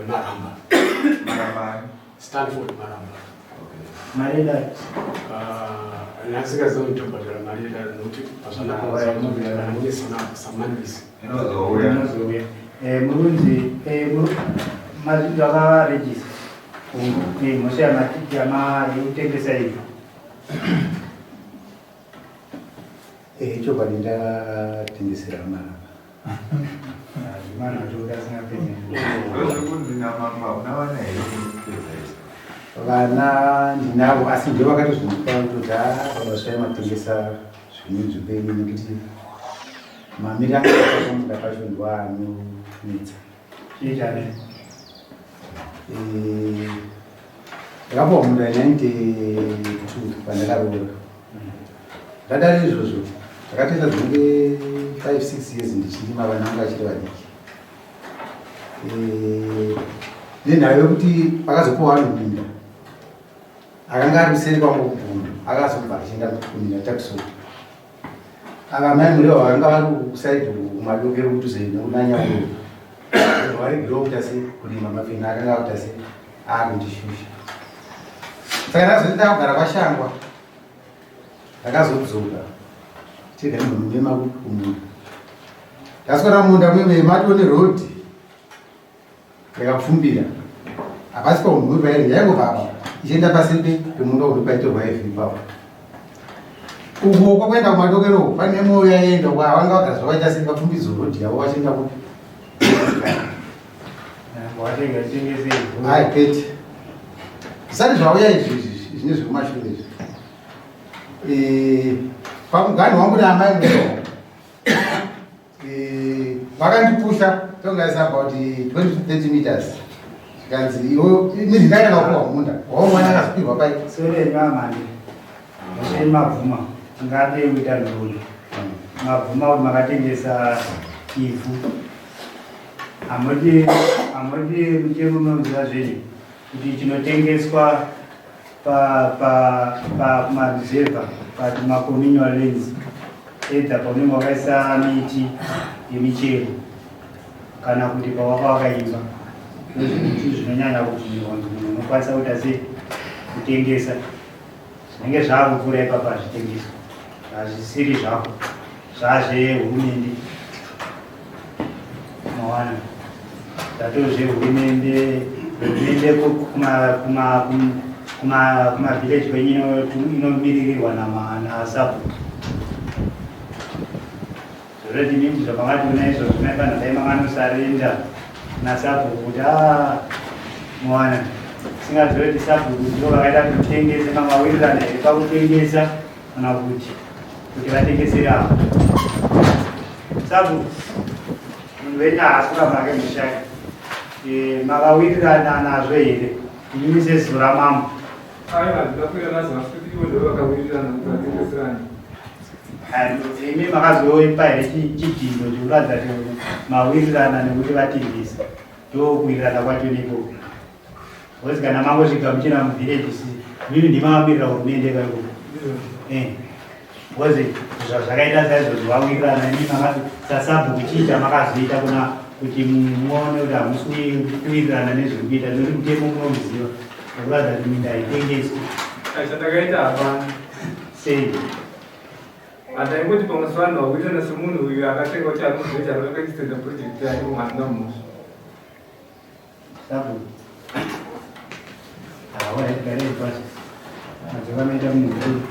Maramba. Stanford Maramba. Marida. Nasika zo interpreter Marida nuti pasana kwa mwe samanis. Murunzi mazingira ga regis. Ni mosha matiki ama yutengesa hivi. Hicho balinda tingisira mana. Mana juga sangat penting. Vana ndinavo asi ndivo vakatozvimupa kuti vabasvai matengesa zvinhu zvipenyu nekuti mamiri akamuda pacho ndoanonetsa Chichane. ndakapuwa munda 92 pandakaroora ndadari izvozvo ndakatoita zvinenge 5-6 years ndichirima vana vangu vachiri vadiki nenhau yokuti pakazopuwa vanhu munda akanga ari kuseri kwangu kubvundu akazobva achienda kuminda takusoti akamai muriwo vakanga vari kusaidi kumadokero kutuzei nekunanyauro varigiro kuita sei kurima mafini akanga akuita sei akundishusha saka ndakazoti ndakugara kwashangwa ndakazodzoka chega ndinonema kumunda ndaswera munda mweme matone road ndakapfumbira hapasi paumhuri pairi yaingobva apa ichienda pasinde pemunda uri paitorwa ivi ipapo uko kwakuenda kumadokero pane moyo yaenda wanga wagara zvavaita sei vapfumbidzo rodhi yavo vachienda kuti hai pete zvisati zvauya izvizvi zvine zviri kumashure izvi pamugani wangu naamai mudoo vakandipusha tongaisa about 20-30 meters zvikanzi iwo nizvindaenda kakuwa munda waumwana akazopirwa pai sorenyamani oseni mabvuma ngade kuita nhoro mabvuma kuti makatengesa ivhu hamudi mutemo unoziva zvenyu kuti chinotengeswa kumaruzevha patumakommunal lands edza paunenge wakaisa miti yemichero kana kuti pawaka wakaimba zvinhu zvinonyanya kuti wanzi munhu unokwanisa kuita sei kutengesa zvinenge zvaakuvhura ipapa hazvitengeswa hazvisiri zvako zvazvehurumende mawana zvatozvehurumende kumavhileji kwenyu inomiririrwa nasapoti zvoreti zvapangati una izvo zvinoifana dai manganosarenda nasapoti kuti mwana singazoreti sapoti ndo vakaita kutengesa mamawirirana here pakutengesa kana kuti vatengesere avo sapoti munhu wenyu haasura make mushaya makawirirana nazvo here inini sezivo ramambo imi makazoipa here chidhindo chekuratidza kuti mawirirana nekuti vatengesa ndokuwirirana kwacho nekoko bcause kana mangosvika muchina muvhileji mimi ndimavamirira hurumende kaikoko bcause zvakaita saizvozvo vawirirana imi makati sasabhu kuchiita makazoita kuna kuti muone kuti hamusi kuwirirana nezviri kuita nekuti mutemo unoziva nekuratidza kuti minda haitengeswi chandakaita hapana sei ataingoti pamwe vanhu vakuitana semunhu uyu akatenga kuti anozoita akakaistenda project yake kumwana musha sabu awagarei pacho madzivanoita munhu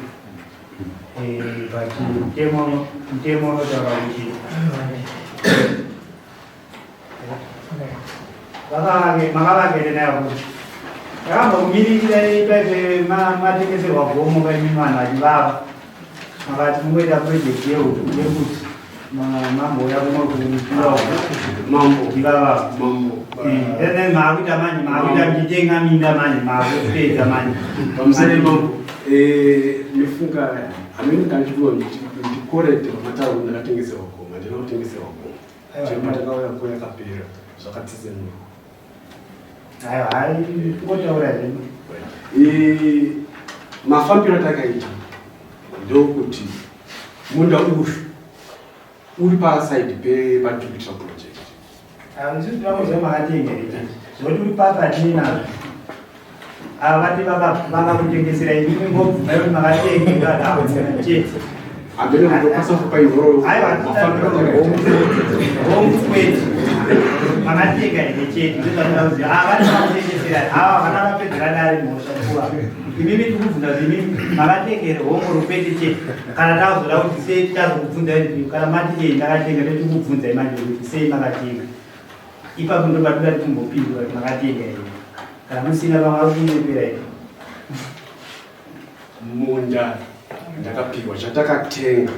but mutemo unotaura kuti makavakere nayo kuti akamba kumirira ipaipe matengeserwa gomo kaimi vanhu vachivava makati mungoita projekti yekuti mambo yakumavava maakuita mani maakuita mchitenga minda mani maakupedza mani pamusere mambo nifunga amini kanchipiwa ndikorete pamataundi akatengeserwa goma handina kutengeserwa goma chimatakauya ko yakapera zvakatizenura aiwa hai ngotaura zvino mafambiro atakaita ndokuti munda ushu uri paside padistributor project. Ndizvo ndinozva makatengera zvoti uri papatina avati vakakutengesera imimi ngobvuma yoti makatengera chete Ambele mtokasa kupa ivoro. homkweti makatenga ine chete ndizvandauzi avati vakakutengesera ava vana vapedzera dare mhosva kuva imimi tikubvunza kuti imimi makatengere hongoro kwete chete kana tazoda kuti sei tichazokubvunza kana mati ndakatenga totikubvunzai manje kuti sei makatenga ipapo ndobatoda timbopindura kuti makatenga ine kana musina vamauinepera ine Munda ndakapihwa chatakatenga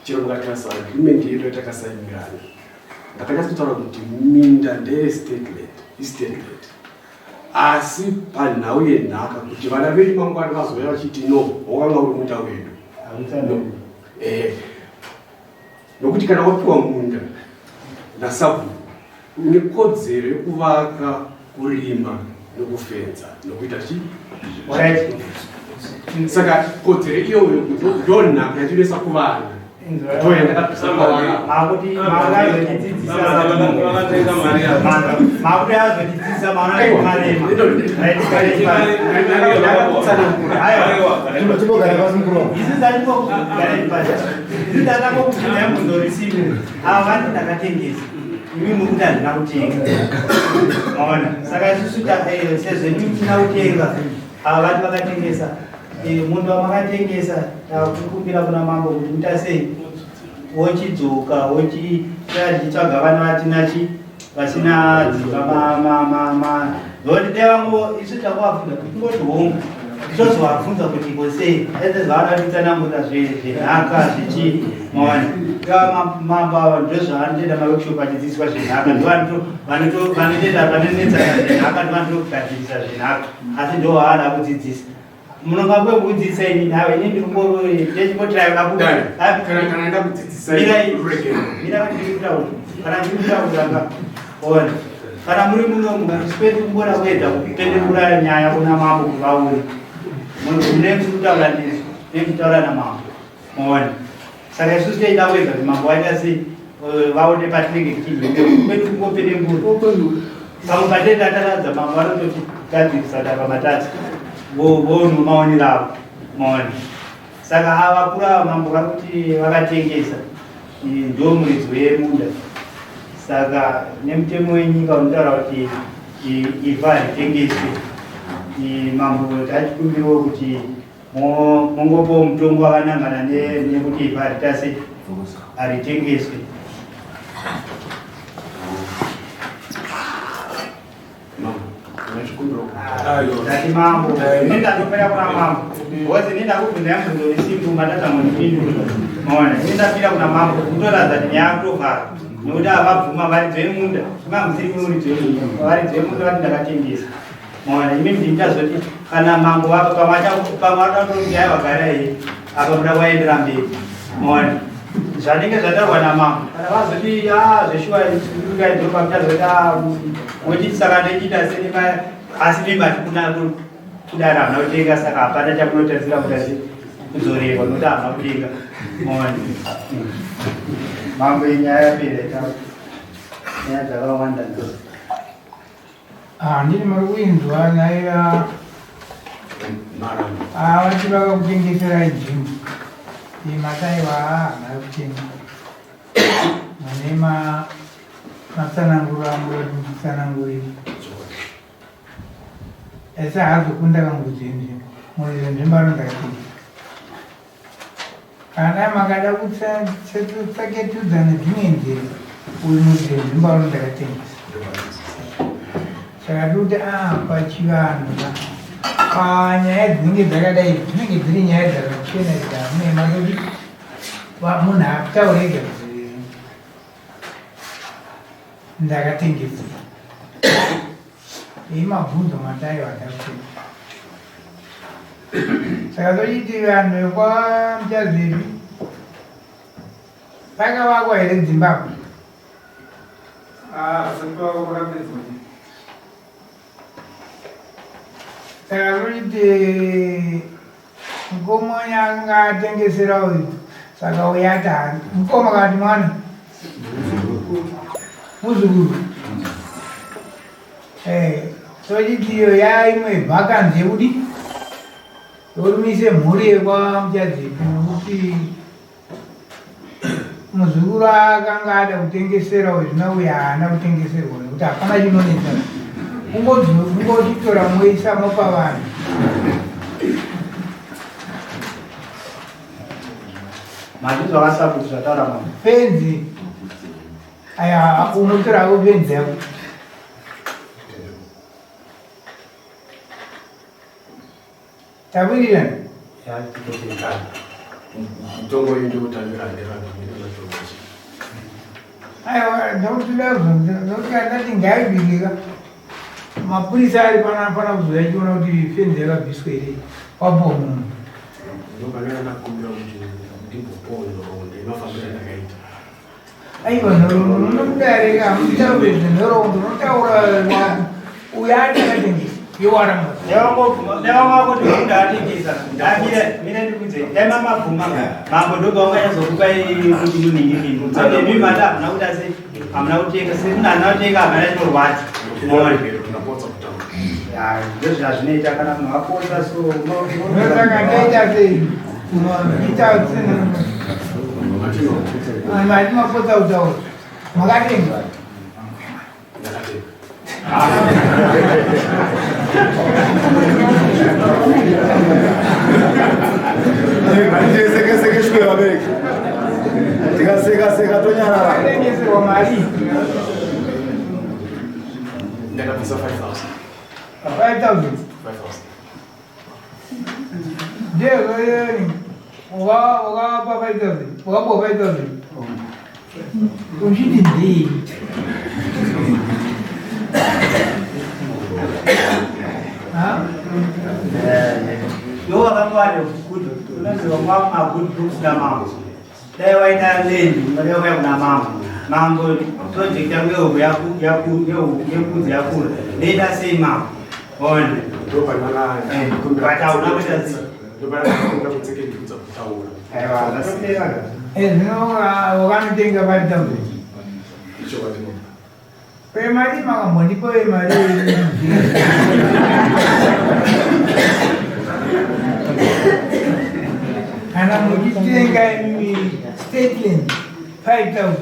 chero mukatasa agreement yedu yatakasainirana ndakanyatsotaura kuti minda ndeye-state-led asi panhau yenhaka kuti vana vedu mangwana vazouya vachiti no wakanga uri munda wedu nokuti kana wapiwa munda nasabhu une kodzero yekuvaka, kurima nokufenza nokuita saka kodzero iyoyo ndonhaka yatinesa kuvana Mimi muda ndinakutenga. Maona. Saka isusu sezvo ndina kutenga. Avati vakatengesa. Munhu wamakatengesa takukumbira kuna Mambo kuti mutasei wochidzoka wochitsvaga vana vatinachi vasina dzimba ndokuti devango isu takuvabvunza kuti ngoti hongu tozovabvunza kuti kosei ezezvaana kutsanangura zvenhaka zvichi maona Mambo ava ndozvaanotoenda maworkshop achidzidziswa zvenhaka ndovanotoenda vanonetsana zvenhaka ndovanotogadzirisa zvenhaka asi ndo vaada kudzidzisa munonga kwekudzidzisa ini nawe ini ndirimbotirayoda kana ndakudzidzisa mira ndikutaura kana ndikutauranga ona kana muri munomu ngatisipendi kumbona wega kupendekura nyaya kuna Mambo kuvauri munhu unenge kutaura ndizvo nekutaura naMambo maona saka isusu teida wega kuti Mambo waita sei vaone patinenge tichipendi kungopendekura pamwe patenda taradza Mambo anototi gadzirisa pamatati vonu maonero avo maoni saka avakura Mambo vakuti vakatengesa ndo muridzi yemunda saka nemutemo wenyika unotaura kuti ivha ritengeswe Mambo tachikumbiriwo kuti mongopawo mutongo wakanangana nekuti ivha ritase haritengeswe Dati Mambo, nenda tupenda kuna Mambo. Wazi nenda kubunda yangu ndo risimu matata mwenipindu. Maona, nenda pila kuna Mambo. Kutola zati nyako vara. Nuda abavuma bali dzemunda. Sima mzimu uri dzemunda. Bali dzemunda bali ndakatengesa. Maona, imimi ndinda zoti kana Mambo wako pamata tongea wagara hii. Apa muda waendera mberi. Maona. Zvanenge zvatarwa naMambo. Kana vazoti zveshuwa ndikaidzoka mutazota mochitsaka ndechita senema asi mimati kudara hamuna kutenga saka hapana chamunotadzira kudasi kuzoreva nokuti hamuna kutenga maoni Mambo inyaya yapera nyaya dzakawanda ndiri muri kuinzwa nyaya vati vakakutengeserai nzvimbo mataiwa hamuna kutenga mane matsananguro amurati mutsananguriri asi haazokunda kangudzi nzvimbo murizo nzvimbo anondakatengesa kana makada kutsaketudza nedzimwe nzira uyu murizo nzvimbo anondakatengesa saka tikuti pachivanhu panyaya dzinenge dzakadai dzinenge dziri nyaya dzakachena dzamunemaokuti munhu akutaurega ndakatengesa mabvunzo mataiwa ndakutengesa saka tochiti vanhu vekwaMutazeri pakavakwa here Zimbabwe saka tochiti mukoma yanga atengesera uyu saka uyati mukoma kati mwana muzukuru tochitiyo yaimwe vhakanzi yekuti yorumise mhuri yekwamuchadzipu nokuti muzukuru akanga ada kutengeserawo zvino uyo haana kutengeserwa nekuti hapana chinonetsa kungochitora moisa mopa vanhu mazvizo akasakuti zvataura mama fenzi aya unotoravo fenzi yako taburirana mutongo uyu ndikutamira nderandokutoachi aiwa ndakutidazondati ngaibirika mapurisa ari pana kuzoya chiona kuti fenzi yakabviswa here wapo munhu ndokanera ndakumbira kuti ndimboponoronde inofambira ndakaita aiwa nhoroondo unomudarika hamutaure zvenhoroondo unotaura uyo atakatengesa yowara nevamwakuti vakuda atengesa mine ndikudze daimamabvuma mambo ndogaunganyazokupa kuti munhingirini mimanda hamuna kuti ase hamuna kutenga semunhu hamuna kutenga hamuna inorwadza ndozvazvinoita kana munhu apotsa sonotakataita sei ita matimapotsa kutaura makatenga Seke vabereki tikaseka tonyarara tengeserwa mari ndakabvisa 5,000 ndezoyeni wakapa 5,000 wakapo 5,000 uchiti ndii nowakangwada good unoziva mwama good books namambo dai waita lendi unodeuya kuna mambo project yangu yekudzi yakura ndeita sei mambo one bata unakuita zi aiwa zvatopera zvino wakanotenga 5,000 pemari makambondipoe mari kana muchitenga statement 5,000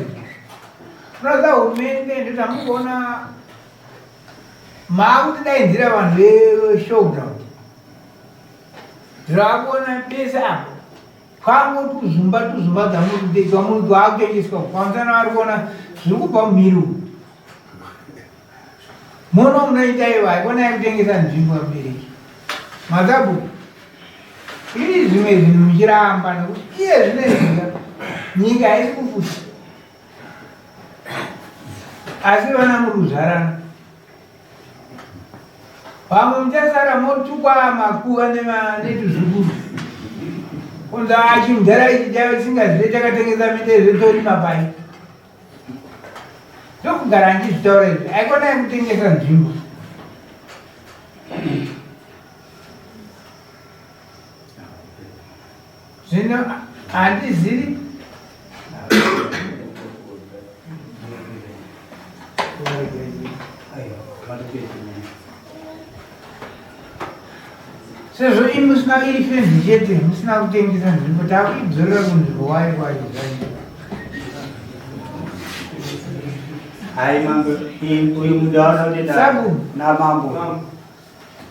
unoza hurumende ndotamukuona maakutidaidzira vanhu veshowdown zvavakuona pese apo kwango tuzumba dzamututeka munhu waakutengeswa kwamusana vari kuona zviri kubva mumhiri muno munoita ivo haikona kutengesa nzvimbo yamubereki mazabhuku iri zvimwe zvinhu muchiramba nekuti iye zvinoziva nyika haisi kufuta asi vana muruzvarana vamwe muchasara motukwa makuva netuzukuru kunza achimudhara ichi chaive singazive takatengesa mite zvetorima pai ndokugara ndizvitaura izvi haikona yekutengesa nzvimbo zvino handizivi sezvo imi musina iri fenzi chete musina kutengesa nzvimbo takuidzorera kunzvimbo wayo kwaizvaii hai mambo uyu mudaona kutenda namambo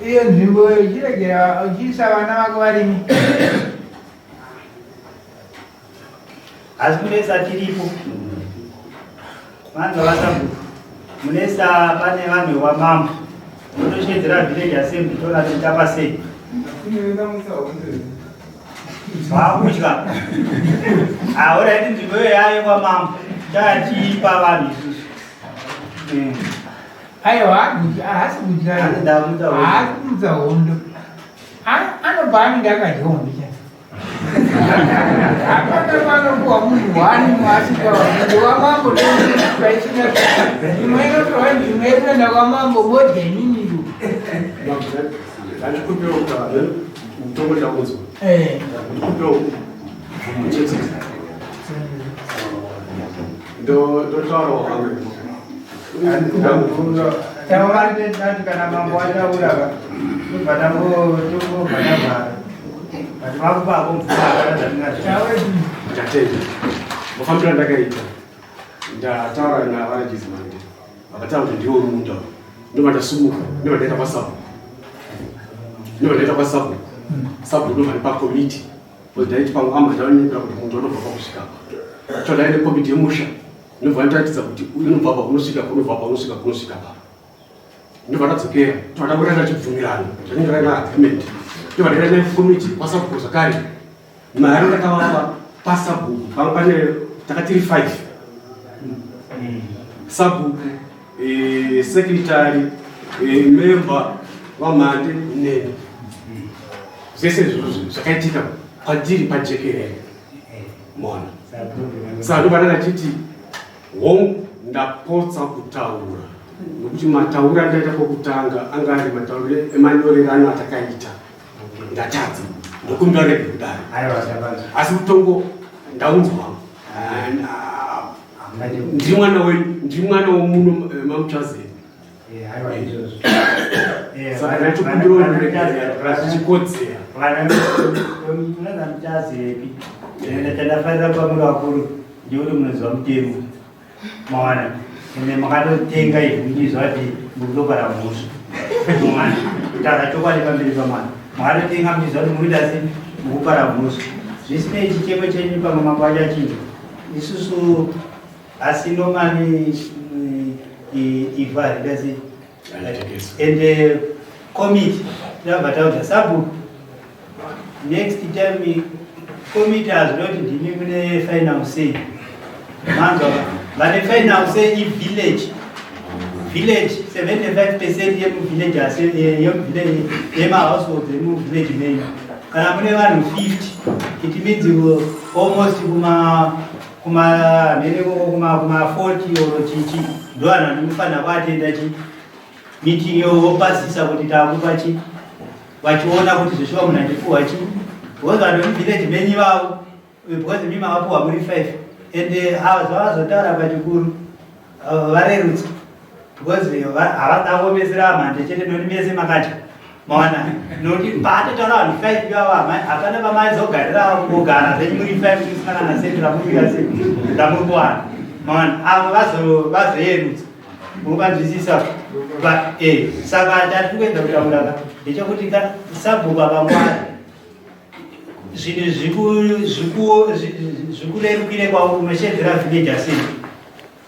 iyo nzvimbo ichiregera uchiisa vana vako varimi asi munesa tiripo vanhu vakasambuka munesa pane vanhu vamambo unoshedzera village assembly tona totapa sei vakudya auraiti nzvimbo iyo yayo kwamambo tachipa vanhu isusu aiwa haasi kudya haasi kumudza hondo anobva anenge akadya hondo cha apana panopuwa munhu wani mwasika wamambo paisina imwe inotorwa nzvimbo yekuenda kwamambo modya ininiro ndandikupewo mutombo ndakunzwa ndikupewo mvumo chete ndotaurawo vamwe taurandati kana mambo ataura tobva tavara but vakupako ndatenda mufambira ndakaita ndataura navarajizimande vakataura kuti ndiwo munda ndovandasumuka ndovandaita kwasabu sabu ndovani pakomiti ndaiti pamwe amadaonekera kuti mundu anobva pakusvika chodaine komiti yemusha ndobva ndoratidza kuti unobva pa kunosvika kunosvika pa ndobva ndadzokera todamura ndachibvumirana zvanenge na agreement ndobva ndaenda nekomiti kwasabhuku zvakare mari ndakavapa pasabhuku pamwe pane takatiri 5 sabhuku secretary member wamhande nene zvese zvakaitika kwatiri pajekerere mona saka ndobva ndachiti hongu ndapotsa kutaura nokuti mataura ndaita kwokutanga anga ari matauriro emanyorerano atakaita ndatadza ndokumbira rege kudaro asi utongo ndaunzwa ndiri mwana womuno mamuchazeni saka ndachikumbirorechikodzera vana muchazepi chandafarira pamuri vakuru ndikuti munozwa mutemo mawana ende makatotenga ivhunyizva kuti murikutopara mhosva mwana kutaura chokwadi pamberi pamwana makatotenga muchizva kuti muruita sei mukupara mhosva zvisinei chichemo chenyu pamwe makwacha chinhu isusu asi normally ivarida sei ende committee ndabva taudza sabhuku next time committee hazvida kuti ndimi mune final say manzwa vane final say ivillage 75% yemahousehold emuvillage menyu kana mune vanhu 50 it means almost kuma 40 or chichi ndo vanhu vanofanira kuatenda chi meeting yopasisa kuti takupa chi vachiona kuti zveshuva munhu andipuhwa chi because vanhu vevillage menyu vavo because mimi mavapuhwa muri 5 ende zvavazotaura pachikuru varerutsa because havangangomesera mhande chete noti mese makatya maona nokuti paatotaura vanhu 5 ivavo hapana pamaizogarira kugara zvenyu muri 5 kusangana naseti ramufika sei ramuri kuwana maona avo vazoyerutsa mukanzwisisa saka tati kuedza kutauraka ndechekuti sabhuku akangwara zvinhu zvikurerukire kwavo unoshedzera village asei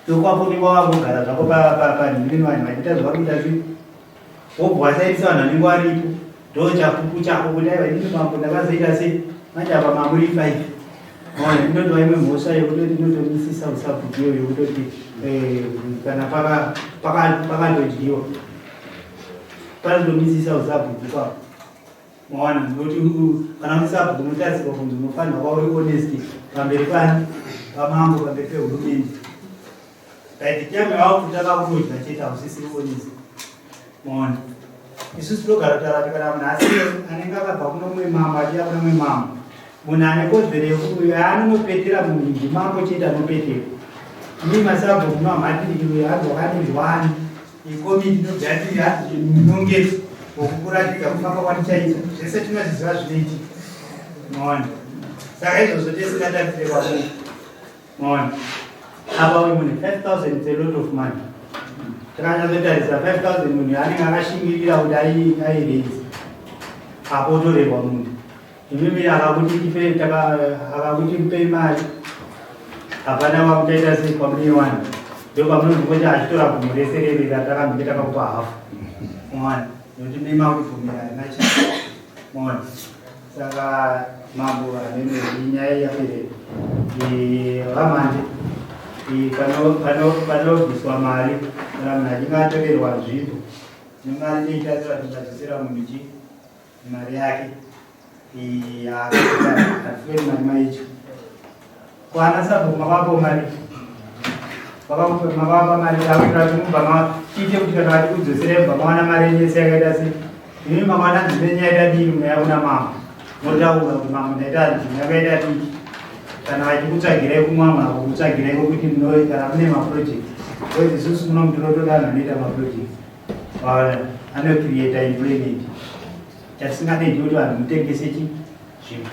tokwapo niwavagogara zvako panhimini vanhu vachiita zvavarikuita zvi wobva wasaitisa vanhu vanenge varipo ndo chapupu chako kuti aiva ndini mambo ndakazoita sei manje apa mamuri 5 ona inotova imwe mhosva yekutoti inotomisisa usabhuku iyo yekutoti kana pakandodyiwa panotomisisa usabhuku kwako maona nokuti kana unisabhuku unotarisirwa kunzi unofanirwa kuva uri honest pamberi pani pamambo pamberi pehurumende right tyame wavo kuti akakudodya chete hausisiri honest maona isusu tinogara kutaura kuti kana munhu asiye anenge akabva kuno mumwe mambo achiya kuno mumwe mambo munhu ane kodzero yekuti aanonopetera munhu ndimambo chete anopetera ini masabhuku mamhatiriro andokanirwani ikomiti inogadziri hati munongezi wokukuratidza kufamba kwatichaita zvese tinozviziva zvinoiti maona saka izvozvo tesingatatire kwamunhu maona apa uyu munhu 5000 is a lot of money takanyatsotarisa 5000 munhu anenge akashingirira kuti aireisi apo otorerwa munhu imimi akakuti mupei mari hapana wakuchaita sei kwamune wani ndo pamunozvikuti achitora gumo rese rere ratakambike takakupa hafu mwana nokuti nema kubvumirana nachi mwana saka mambo anene inyaya yapere vamhande panobviswa mari kana munhu achinge atorerwa nzvimbo nemari neitasira tozadzisira munhu chi mari yake hatiferi mari maicho kwana sabhuku makavapo mari makavapa mari akuitira kuti mubva chiite kuti kana vati kudzosera mubva mawana mari yese yakaita sei imi makawana nzimbe yaita dii muyauna mambo motaura kuti mambo ndaita nzimbe yakaita dii kana vachikutsvagirai kumwama kutsvagirai kokuti kana mune maproject wezi isusu kuno mutotoda anhu anoita maproject anocreata employment chatisinganendi kuti vanhu mutengese zvinhu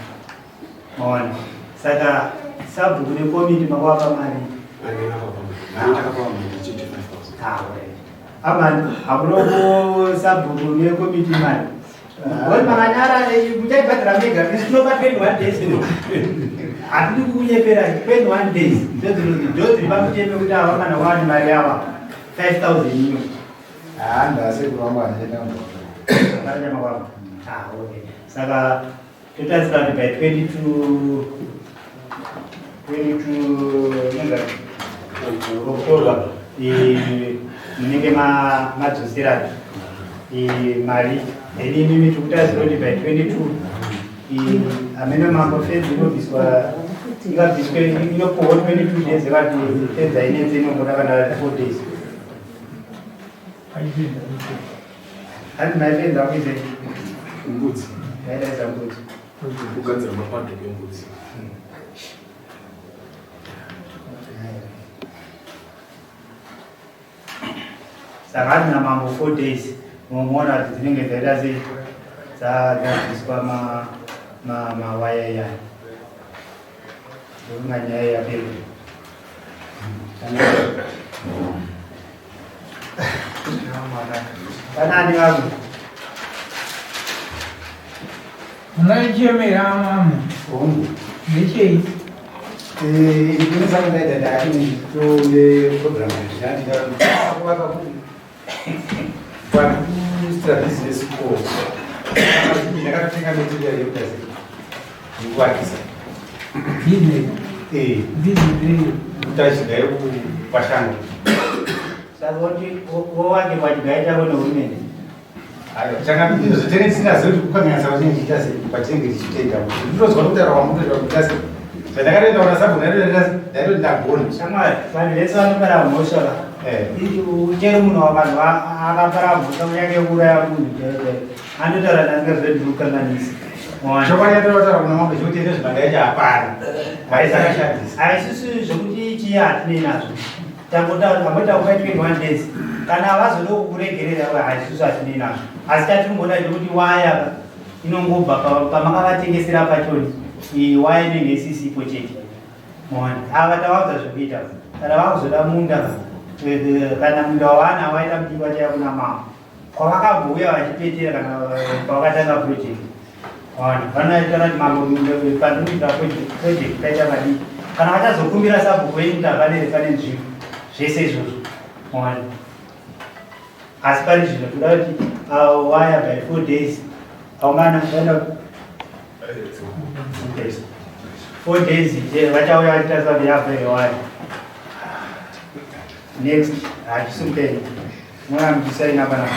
maona saka sabhuku nekomiti makwapa mari hamunoko sabhuku nekomiti mari makanyara muchaibhadhira mega isinopa 21 days hatidi kukunyepera 21 days ndoziri pamuteme kuti ava kana wani mari yava 5,000 ino saka totarisira kuti by 22 October munenge madzosera mari then imimi tikutarisira kuti by 22 amene Mambo fedzi inobviswa inopohwa 22 days yakati fedzi ainenze inongona kana 4 days handi maifenza kuise mbudzi yaidaiza mbudzi kugadzira mapato embudzi saka handi naMambo 4 days unomuona kuti dzinenge dzaita sei dzabviswa mawaya iyani ndokunga nyaya yapera panani vangu unaichemera mama hongu ndechei inosangaita ndaatoye program yandikakuvaka kwakuitira business course ndakatenga material yekuta ndikuakisa utachidai kupashanga saka wowake kwachigaita kone hurumende zvakazvitenge tisingazivi kuti kukanyanyisa kuchinjiita sei patinenge tichitenda ndinozwa kutaura kwamutoita kuita sei zvandakatoenda kuna sabhu ndaitoti ndagona shamwari vanhu vese vanopara mhosva ucheri munhu wakanhu akapara mhosva kunyange kuuraya munhu anotaura ndangazvedikukanganisa chokwadi yatotaura kuna Mambo chekutende zvimandaicha hapana aisakashandisa aisusu zvokuti chii hatinei nazvo tambotaura kupa 21 days kana havazoda kukuregerera haisusu hatinei nazvo asi chatirikuona ndekuti waya inongobva pamakavatengesera pachoni waya inenge isisipo chete mona ava tavaudza zvekuita kana vakuzoda munda kana munda wavana waita mudiwa chaya kuna Mambo kwavakambouya vachipetera kana pavakatanga project vanoitaura kuti Mambo pandinoita project taita madii kana vachazokumbira sabhuku yenyu kuti hapanere pane nzvimbo zvese izvozvo mona asi pari zvino toda kuti waya by 4 days aungana 4 days vachauya vachitarisa kuti yabva yewaya next hachisimupeni mwana muchisaina panapa